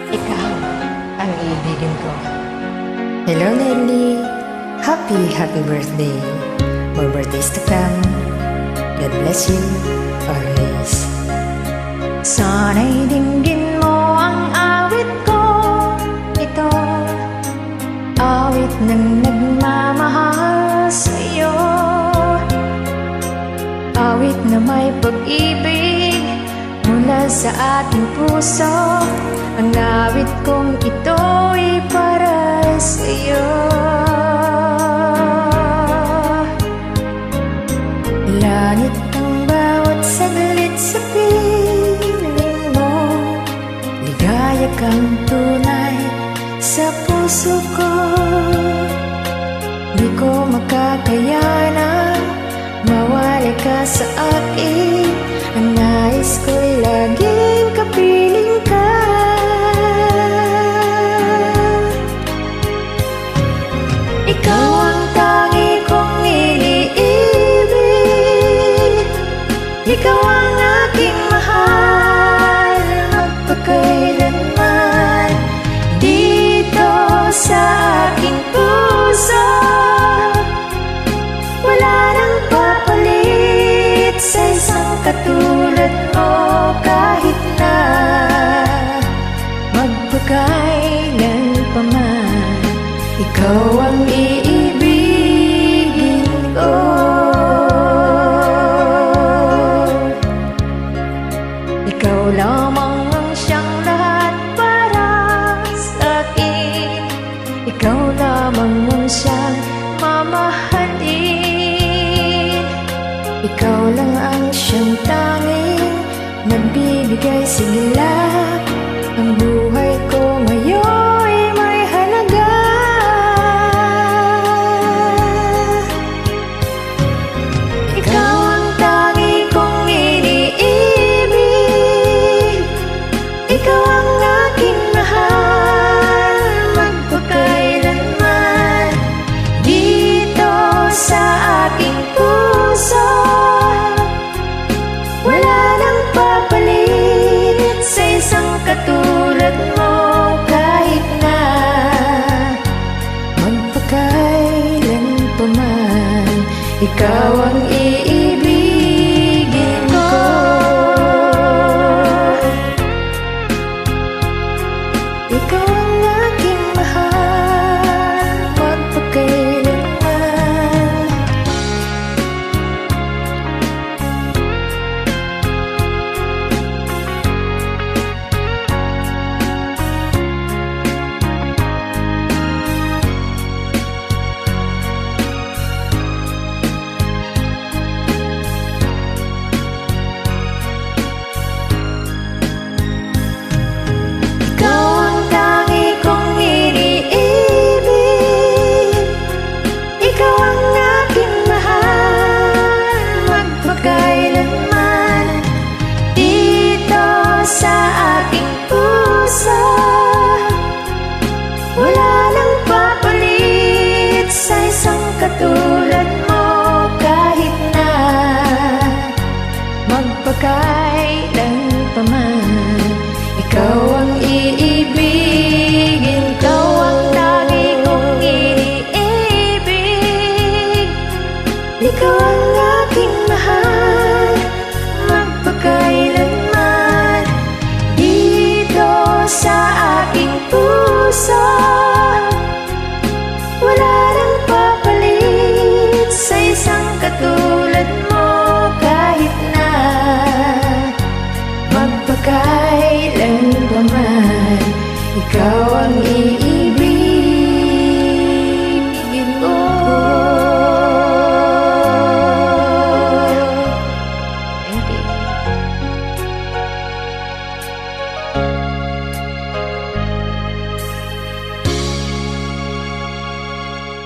Ikaw ang iibigin ko. Hello Nelly, happy birthday. More birthdays to come. God bless you always. Sana'y dinggin mo ang awit ko. Ito, awit ng nagmamahal sa'yo. Awit na may pag-ibig mula sa ating puso. Ang awit kong ito'y para sa'yo. Langit ang bawat saglit sa piling mo. Ligaya kang tunay sa puso ko. Di ko makakayanan mawala ka sa akin. Ang nais ko'y laging kapiling ka. Ikaw ang tangi kong iniibig. Ikaw ang aking mahal magpakailanman. Dito sa aking puso wala nang papalit sa isang katulad mo. Kahit na magpakailan pa man, ikaw ang iibigin ko. Ikaw lamang ang siyang lahat para sa akin. Ikaw lamang ang siyang mamahalin. Ikaw lang ang siyang tanging nagbibigay sigla. Ang buhay ko ngayon may halaga. Ikaw ang tangi kong iniibig. Ikaw ang aking mahal magpakailanman. Dito sa aking puso wala nang papalit sa isang katulad mo. Kahit na magpakailan pa man, ikaw ang iibigin ko. Ikaw ang aking mahal magpakailanman. Ikaw ang tangi kong iniibig. Ikaw ang aking mahal magpakailanman. Dito sa aking puso wala nang papalit sa isang katulad mo. Kahit na magpakailan pa man, ikaw ang iibigin